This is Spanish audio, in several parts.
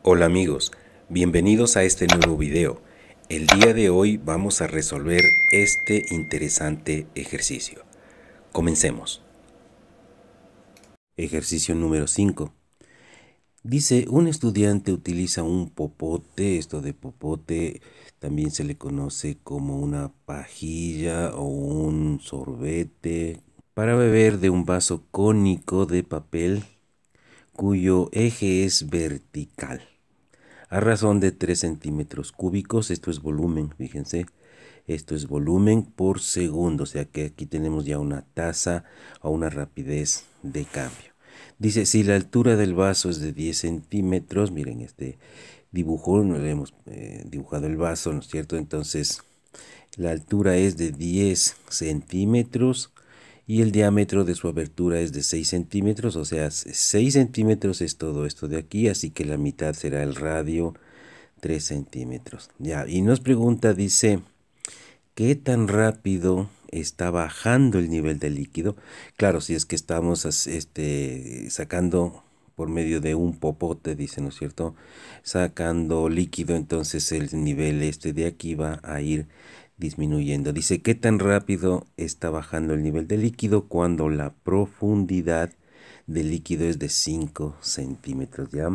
Hola amigos, bienvenidos a este nuevo video. El día de hoy vamos a resolver este interesante ejercicio. Comencemos. Ejercicio número 5. Dice, un estudiante utiliza un popote, esto de popote también se le conoce como una pajilla o un sorbete, para beber de un vaso cónico de papel cuyo eje es vertical, a razón de 3 centímetros cúbicos. Esto es volumen, fíjense, esto es volumen por segundo, o sea que aquí tenemos ya una tasa o una rapidez de cambio. Dice, si la altura del vaso es de 10 centímetros, miren este dibujo, no le hemos dibujado el vaso, ¿no es cierto? Entonces la altura es de 10 centímetros y el diámetro de su abertura es de 6 centímetros, o sea, 6 centímetros es todo esto de aquí, así que la mitad será el radio, 3 centímetros. Ya, y nos pregunta, dice, ¿qué tan rápido está bajando el nivel del líquido? Claro, si es que estamos sacando por medio de un popote, dice, ¿no es cierto? Sacando líquido, entonces el nivel de aquí va a ir disminuyendo. Dice, ¿qué tan rápido está bajando el nivel del líquido cuando la profundidad del líquido es de 5 centímetros? ¿Ya?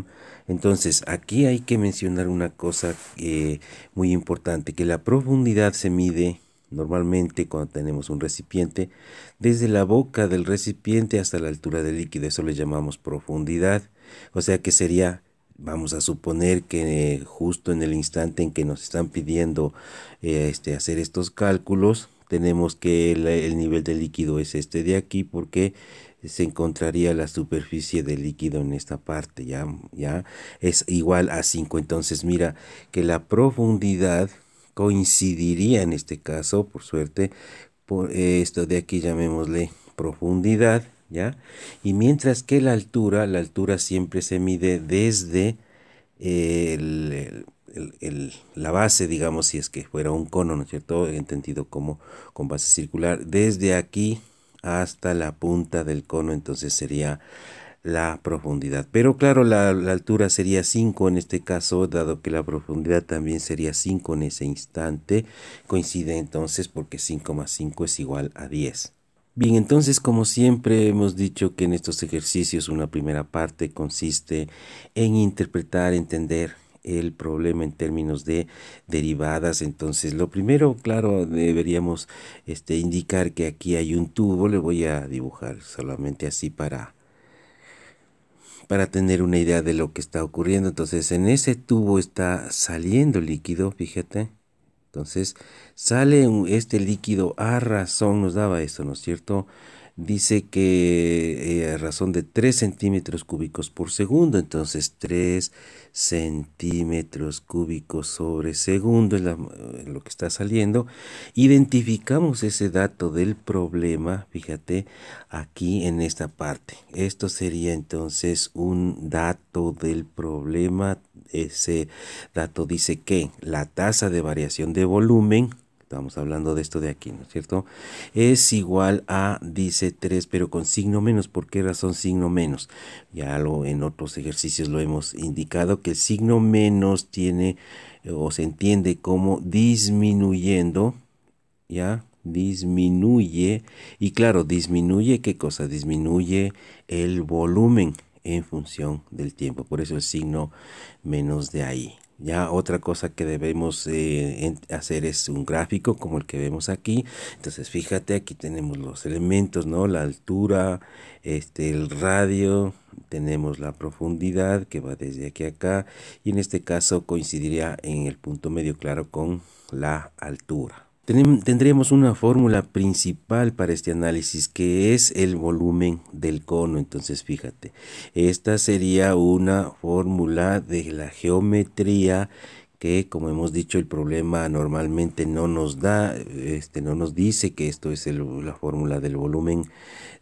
Entonces, aquí hay que mencionar una cosa muy importante, que la profundidad se mide normalmente cuando tenemos un recipiente desde la boca del recipiente hasta la altura del líquido. Eso le llamamos profundidad. O sea que sería, vamos a suponer que justo en el instante en que nos están pidiendo hacer estos cálculos, tenemos que el nivel del líquido es este de aquí, porque se encontraría la superficie del líquido en esta parte, ya es igual a 5. Entonces mira que la profundidad coincidiría en este caso, por suerte, por esto de aquí, llamémosle profundidad, ¿ya? Y mientras que la altura siempre se mide desde la base, digamos, si es que fuera un cono, ¿no es cierto? Entendido como con base circular, desde aquí hasta la punta del cono, entonces sería la profundidad. Pero claro, la altura sería 5 en este caso, dado que la profundidad también sería 5 en ese instante. Coincide entonces porque 5 más 5 es igual a 10. Bien, entonces como siempre hemos dicho que en estos ejercicios una primera parte consiste en interpretar, entender el problema en términos de derivadas. Entonces lo primero, claro, deberíamos indicar que aquí hay un tubo. Le voy a dibujar solamente así para tener una idea de lo que está ocurriendo. Entonces en ese tubo está saliendo líquido, fíjate. Entonces sale este líquido a razón, nos daba esto, ¿no es cierto? Dice que a razón de 3 centímetros cúbicos por segundo. Entonces 3 centímetros cúbicos sobre segundo es lo que está saliendo. Identificamos ese dato del problema, fíjate, aquí en esta parte. Esto sería entonces un dato del problema. Ese dato dice que la tasa de variación de volumen, estamos hablando de esto de aquí, ¿no es cierto?, es igual a, dice 3, pero con signo menos. ¿Por qué razón signo menos? Ya en otros ejercicios lo hemos indicado, que el signo menos tiene o se entiende como disminuyendo, ya, disminuye. Y claro, disminuye, ¿qué cosa? Disminuye el volumen en función del tiempo, por eso el signo menos de ahí. Ya otra cosa que debemos hacer es un gráfico como el que vemos aquí. Entonces fíjate, aquí tenemos los elementos, ¿no? La altura, el radio, tenemos la profundidad que va desde aquí a acá, y en este caso coincidiría en el punto medio, claro, con la altura. Tendríamos una fórmula principal para este análisis, que es el volumen del cono. Entonces fíjate, esta sería una fórmula de la geometría que, como hemos dicho, el problema normalmente no nos da, no nos dice que esto es la fórmula del volumen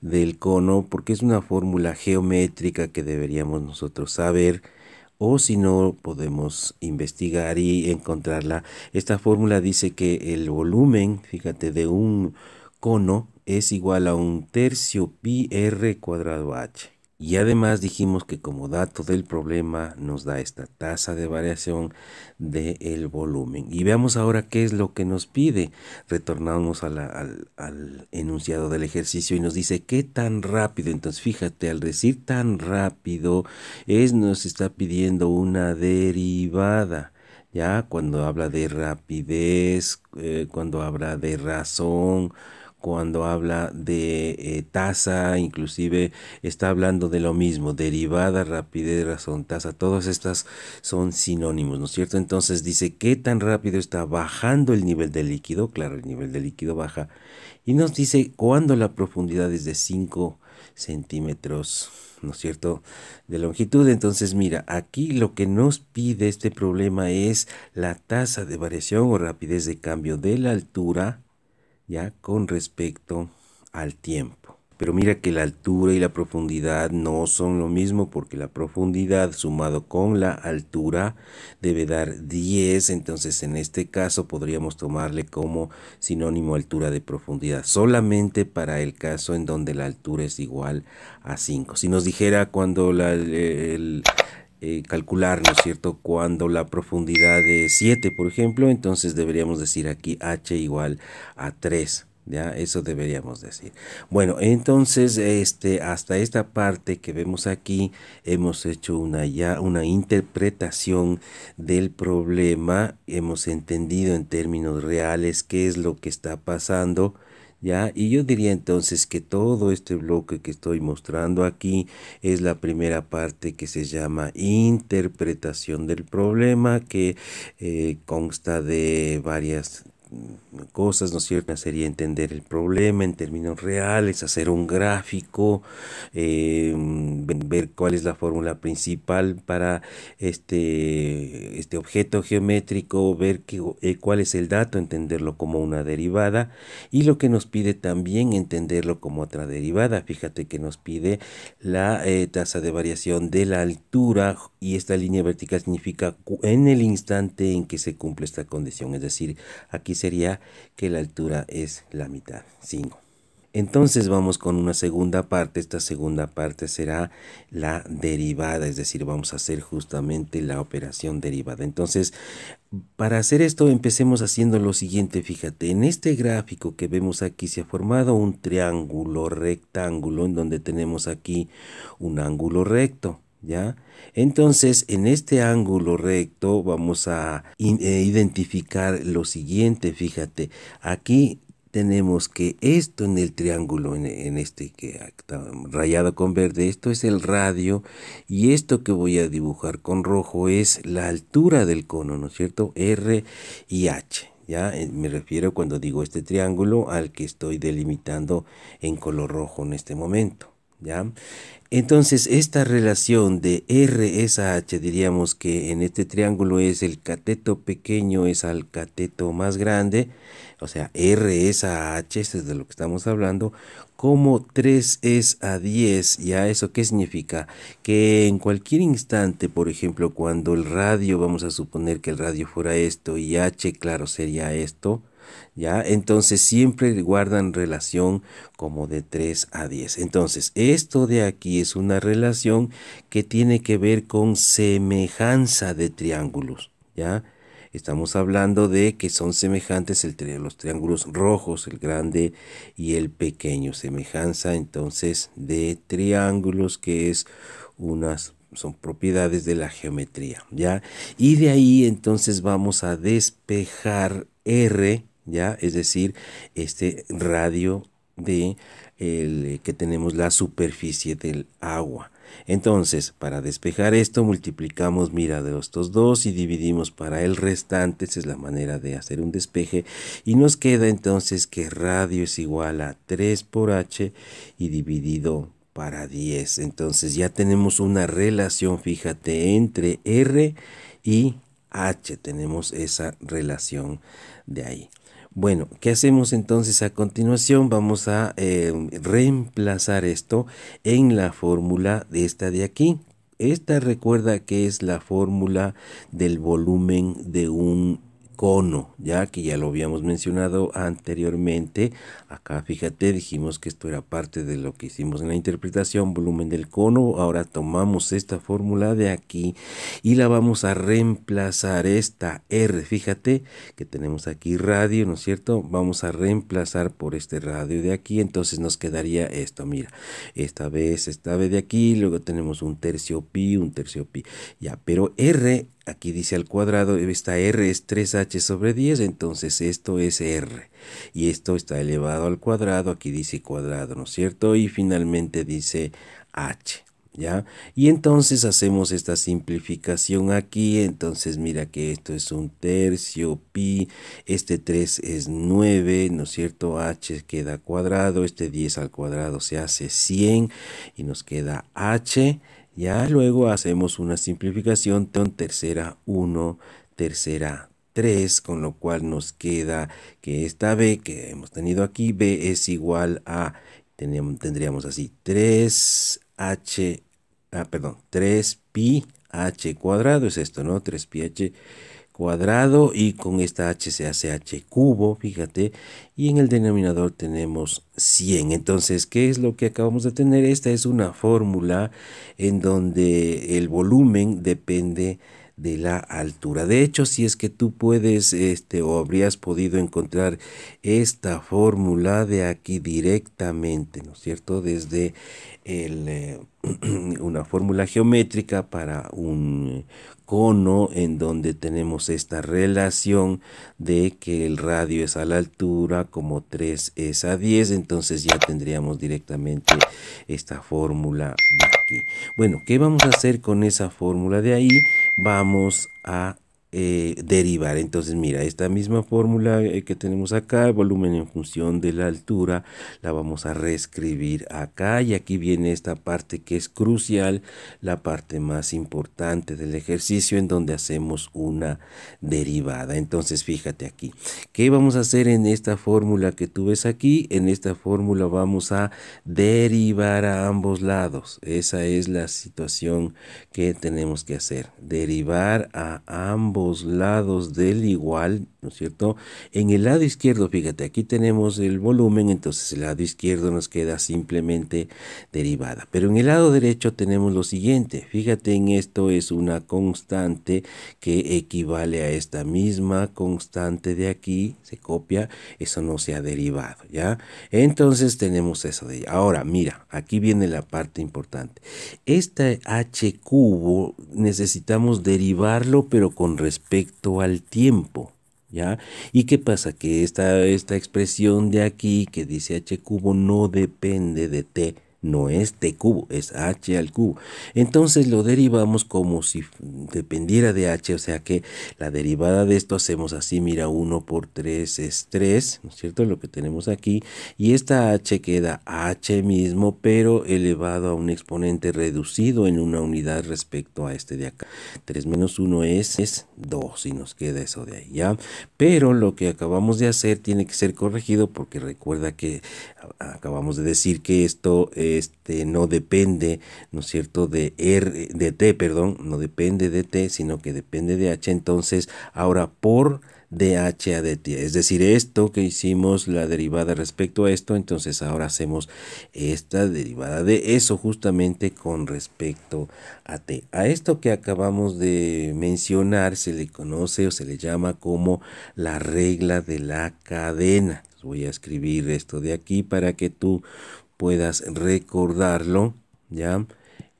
del cono, porque es una fórmula geométrica que deberíamos nosotros saber, o si no, podemos investigar y encontrarla. Esta fórmula dice que el volumen, fíjate, de un cono es igual a 1/3 pi r cuadrado h. Y además dijimos que como dato del problema nos da esta tasa de variación del volumen. Y veamos ahora qué es lo que nos pide. Retornamos al enunciado del ejercicio y nos dice qué tan rápido. Entonces fíjate, al decir tan rápido nos está pidiendo una derivada. Ya cuando habla de rapidez, cuando habla de razón, cuando habla de tasa, inclusive está hablando de lo mismo, derivada, rapidez, razón, tasa, todas estas son sinónimos, ¿no es cierto? Entonces dice, ¿qué tan rápido está bajando el nivel del líquido? Claro, el nivel del líquido baja. Y nos dice cuándo la profundidad es de 5 centímetros, ¿no es cierto?, de longitud. Entonces mira, aquí lo que nos pide este problema es la tasa de variación o rapidez de cambio de la altura, ya, con respecto al tiempo. Pero mira que la altura y la profundidad no son lo mismo, porque la profundidad sumado con la altura debe dar 10. Entonces en este caso podríamos tomarle como sinónimo altura de profundidad, solamente para el caso en donde la altura es igual a 5. Si nos dijera cuando calcular, ¿no es cierto?, cuando la profundidad es 7, por ejemplo, entonces deberíamos decir aquí h igual a 3. Ya, eso deberíamos decir. Bueno, entonces hasta esta parte que vemos aquí hemos hecho una interpretación del problema, hemos entendido en términos reales qué es lo que está pasando. ¿Ya? Y yo diría entonces que todo este bloque que estoy mostrando aquí es la primera parte que se llama interpretación del problema, que consta de varias cosas, ¿no es cierto? Sería entender el problema en términos reales, hacer un gráfico, ver cuál es la fórmula principal para este objeto geométrico, ver cuál es el dato, entenderlo como una derivada, y lo que nos pide también entenderlo como otra derivada. Fíjate que nos pide la tasa de variación de la altura, y esta línea vertical significa en el instante en que se cumple esta condición, es decir, aquí sería que la altura es la mitad, 5. Entonces vamos con una segunda parte. Esta segunda parte será la derivada, es decir, vamos a hacer justamente la operación derivada. Entonces, para hacer esto empecemos haciendo lo siguiente. Fíjate, en este gráfico que vemos aquí se ha formado un triángulo rectángulo en donde tenemos aquí un ángulo recto. ¿Ya? Entonces, en este ángulo recto vamos a identificar lo siguiente. Fíjate, aquí tenemos que esto en el triángulo, en este que está rayado con verde, esto es el radio, y esto que voy a dibujar con rojo es la altura del cono, ¿no es cierto? R y H. Ya me refiero, cuando digo este triángulo, al que estoy delimitando en color rojo en este momento. ¿Ya? Entonces, esta relación de R es a H, diríamos que en este triángulo es el cateto pequeño es al cateto más grande, o sea, R es a H, esto es de lo que estamos hablando, como 3 es a 10. ¿Ya? ¿Eso qué significa? Que en cualquier instante, por ejemplo, cuando el radio, vamos a suponer que el radio fuera esto y H, claro, sería esto, ¿ya? Entonces siempre guardan relación como de 3 a 10. Entonces, esto de aquí es una relación que tiene que ver con semejanza de triángulos, ¿ya? Estamos hablando de que son semejantes los triángulos rojos, el grande y el pequeño. Semejanza entonces de triángulos, que es son propiedades de la geometría, ¿ya? Y de ahí entonces vamos a despejar R, ¿ya? Es decir, este radio de que tenemos la superficie del agua. Entonces, para despejar esto, multiplicamos, mira, de estos dos y dividimos para el restante. Esa es la manera de hacer un despeje. Y nos queda entonces que radio es igual a 3 por h y dividido para 10. Entonces ya tenemos una relación, fíjate, entre R y H. Tenemos esa relación de ahí. Bueno, ¿qué hacemos entonces a continuación? Vamos a reemplazar esto en la fórmula de esta de aquí. Esta, recuerda que es la fórmula del volumen de un cono, ya que ya lo habíamos mencionado anteriormente. Acá fíjate, dijimos que esto era parte de lo que hicimos en la interpretación, volumen del cono. Ahora tomamos esta fórmula de aquí y la vamos a reemplazar, esta R, fíjate que tenemos aquí radio, ¿no es cierto? Vamos a reemplazar por este radio de aquí, entonces nos quedaría esto, mira, esta vez de aquí, luego tenemos un tercio pi, ya, pero R aquí dice al cuadrado, esta R es 3h sobre 10, entonces esto es R. Y esto está elevado al cuadrado, aquí dice cuadrado, ¿no es cierto? Y finalmente dice H, ¿ya? Y entonces hacemos esta simplificación aquí, entonces mira que esto es un tercio pi, este 3 es 9, ¿no es cierto? H queda cuadrado, este 10 al cuadrado se hace 100 y nos queda H. Ya luego hacemos una simplificación, tercera 1, tercera 3, con lo cual nos queda que esta b que hemos tenido aquí, b es igual a, tendríamos así, 3h, perdón, 3 pi h cuadrado, es esto, ¿no? 3 pi h cuadrado, y con esta h se hace h cubo, fíjate, y en el denominador tenemos 100. Entonces, ¿qué es lo que acabamos de tener? Esta es una fórmula en donde el volumen depende de la altura. De hecho, si es que tú puedes, o habrías podido encontrar esta fórmula de aquí directamente, ¿no es cierto? Desde una fórmula geométrica para un cono, en donde tenemos esta relación de que el radio es a la altura como 3 es a 10, entonces ya tendríamos directamente esta fórmula de aquí. Bueno, ¿qué vamos a hacer con esa fórmula de ahí? Vamos a derivar. Entonces mira, esta misma fórmula que tenemos acá, el volumen en función de la altura, la vamos a reescribir acá, y aquí viene esta parte que es crucial, la parte más importante del ejercicio, en donde hacemos una derivada. Entonces fíjate aquí, ¿qué vamos a hacer en esta fórmula que tú ves aquí? En esta fórmula vamos a derivar a ambos lados. Esa es la situación que tenemos que hacer, derivar a ambos lados del igual, ¿no es cierto? En el lado izquierdo, fíjate, aquí tenemos el volumen, entonces el lado izquierdo nos queda simplemente derivada. Pero en el lado derecho tenemos lo siguiente, fíjate, en esto es una constante que equivale a esta misma constante de aquí, se copia, eso no se ha derivado, ¿ya? Entonces tenemos eso de ella. Ahora, mira, aquí viene la parte importante. Este h cubo necesitamos derivarlo, pero con respecto al tiempo, ¿ya? ¿Y qué pasa? Que esta expresión de aquí que dice h cubo no depende de t, no es t cubo, es h al cubo. Entonces lo derivamos como si dependiera de h, o sea que la derivada de esto hacemos así, mira, 1 por 3 es 3, ¿no es cierto? Lo que tenemos aquí, y esta h queda h mismo, pero elevado a un exponente reducido en una unidad respecto a este de acá. 3 menos 1 es 2, y nos queda eso de ahí, ¿ya? Pero lo que acabamos de hacer tiene que ser corregido, porque recuerda que acabamos de decir que esto no depende, ¿no es cierto?, de t, perdón, no depende de t, sino que depende de h. Entonces, ahora por dh a dt, es decir, esto que hicimos, la derivada respecto a esto, entonces ahora hacemos esta derivada de eso justamente con respecto a t. A esto que acabamos de mencionar se le conoce o se le llama como la regla de la cadena. Voy a escribir esto de aquí para que tú puedas recordarlo, ¿ya?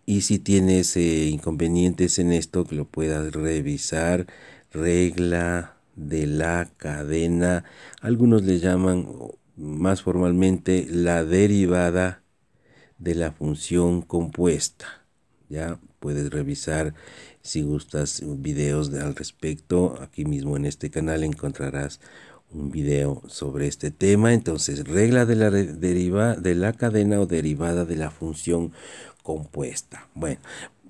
Y si tienes inconvenientes en esto, que lo puedas revisar. Regla de la cadena. Algunos le llaman más formalmente la derivada de la función compuesta. Ya puedes revisar, si gustas, videos al respecto. Aquí mismo en este canal encontrarás un video sobre este tema. Entonces, regla de la deriva de la cadena o derivada de la función compuesta. Bueno,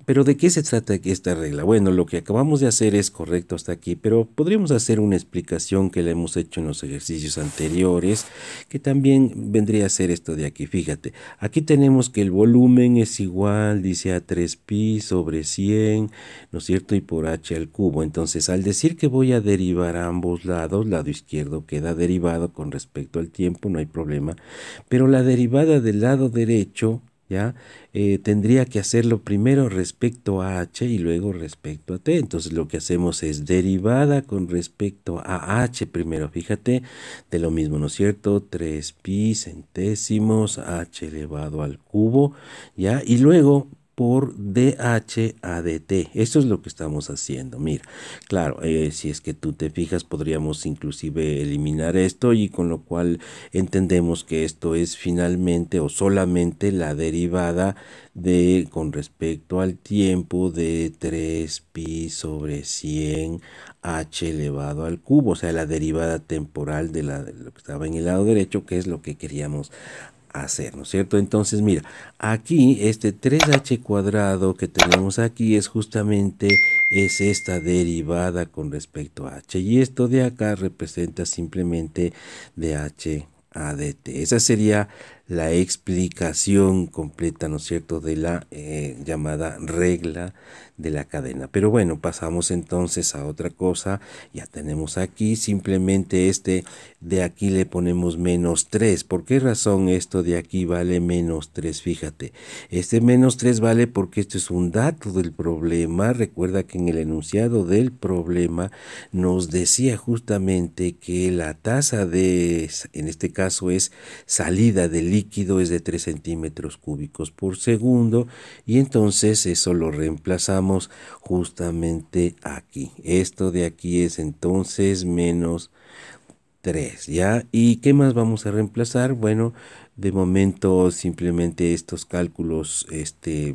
Pero ¿de qué se trata esta regla? Bueno, lo que acabamos de hacer es correcto hasta aquí, pero podríamos hacer una explicación que le hemos hecho en los ejercicios anteriores, que también vendría a ser esto de aquí. Fíjate, aquí tenemos que el volumen es igual, dice a 3pi sobre 100, ¿no es cierto? Y por h al cubo. Entonces, al decir que voy a derivar a ambos lados, lado izquierdo queda derivado con respecto al tiempo, no hay problema, pero la derivada del lado derecho, ¿ya? Tendría que hacerlo primero respecto a h y luego respecto a t. Entonces lo que hacemos es derivada con respecto a h primero, fíjate, de lo mismo, ¿no es cierto? 3pi centésimos h elevado al cubo, ¿ya? Y luego por dh a dt. Esto es lo que estamos haciendo. Mira, claro, si es que tú te fijas, podríamos inclusive eliminar esto y con lo cual entendemos que esto es finalmente o solamente la derivada de con respecto al tiempo de 3pi sobre 100 h elevado al cubo, o sea, la derivada temporal de lo que estaba en el lado derecho, que es lo que queríamos hacer, ¿no es cierto? Entonces, mira, aquí este 3h cuadrado que tenemos aquí es justamente es esta derivada con respecto a h, y esto de acá representa simplemente dh a dt. Esa sería la explicación completa, ¿no es cierto?, de la llamada regla de la cadena. Pero bueno, pasamos entonces a otra cosa. Ya tenemos aquí simplemente de aquí le ponemos menos 3. ¿Por qué razón esto de aquí vale menos 3? Fíjate, este menos 3 vale porque esto es un dato del problema. Recuerda que en el enunciado del problema nos decía justamente que la tasa en este caso es salida del líquido, es de 3 centímetros cúbicos por segundo, y entonces eso lo reemplazamos justamente aquí. Esto de aquí es entonces menos 3, ¿ya? ¿Y qué más vamos a reemplazar? Bueno, de momento simplemente estos cálculos,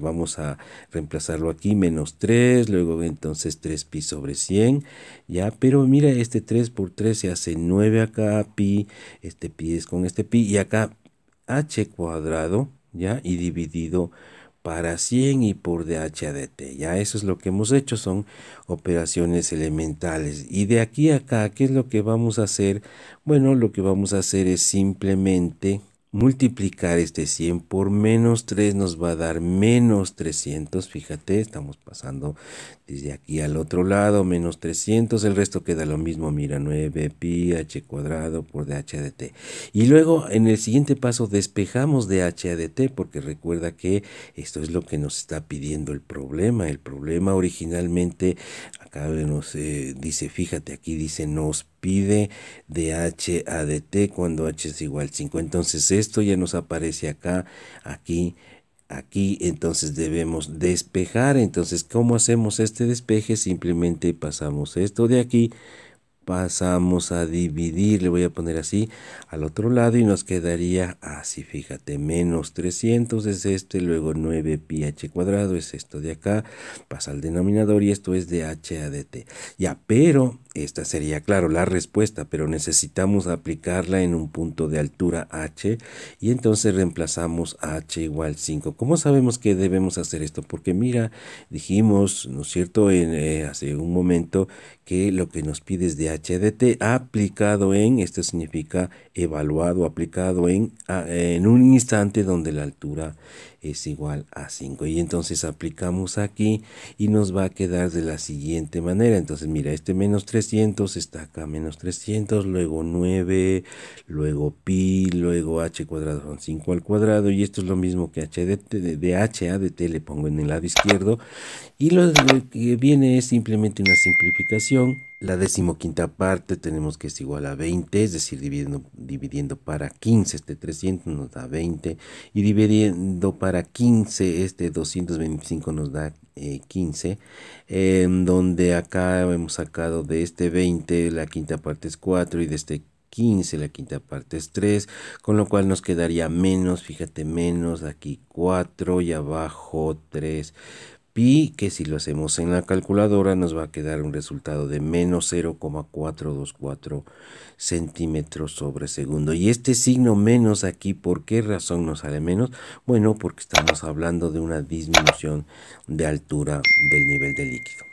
vamos a reemplazarlo aquí, menos 3, luego entonces 3pi sobre 100, ¿ya? Pero mira, este 3 por 3 se hace 9 acá, pi, este pi es con este pi, y acá h cuadrado, ¿ya? Y dividido para 100 y por dh a dt. Ya eso es lo que hemos hecho, son operaciones elementales. Y de aquí a acá, ¿qué es lo que vamos a hacer? Bueno, lo que vamos a hacer es simplemente multiplicar este 100 por menos 3 nos va a dar menos 300. Fíjate, estamos pasando desde aquí al otro lado, menos 300, el resto queda lo mismo, mira, 9pi h cuadrado por dh a dt. Y luego en el siguiente paso despejamos dh a dt, porque recuerda que esto es lo que nos está pidiendo el problema. El problema originalmente acá nos dice, fíjate, aquí dice nos pide dh a dt cuando h es igual a 5. Entonces esto ya nos aparece acá, aquí, entonces debemos despejar. Entonces, ¿cómo hacemos este despeje? Simplemente pasamos esto de aquí, pasamos a dividir, le voy a poner así al otro lado y nos quedaría así, fíjate, menos 300 es luego 9pi h cuadrado es esto de acá, pasa al denominador y esto es de h a dt. Ya, pero esta sería, claro, la respuesta, pero necesitamos aplicarla en un punto de altura h, y entonces reemplazamos h igual 5. ¿Cómo sabemos que debemos hacer esto? Porque mira, dijimos, ¿no es cierto?, hace un momento que lo que nos pide es de h a dt aplicado esto significa evaluado, aplicado en un instante donde la altura es igual a 5. Y entonces aplicamos aquí y nos va a quedar de la siguiente manera. Entonces mira, este menos 300 está acá, menos 300, luego 9, luego pi, luego h cuadrado son 5 al cuadrado, y esto es lo mismo que h de h a dt, le pongo en el lado izquierdo, y lo que viene es simplemente una simplificación. La decimoquinta parte tenemos que es igual a 20, es decir, dividiendo para 15 este 300 nos da 20, y dividiendo para 15 este 225 nos da 15, donde acá hemos sacado de este 20 la quinta parte es 4 y de este 15 la quinta parte es 3, con lo cual nos quedaría menos, fíjate, menos aquí 4 y abajo 3. pi, que si lo hacemos en la calculadora nos va a quedar un resultado de menos 0,424 centímetros sobre segundo. Y este signo menos aquí, ¿por qué razón nos sale menos? Bueno, porque estamos hablando de una disminución de altura del nivel del líquido.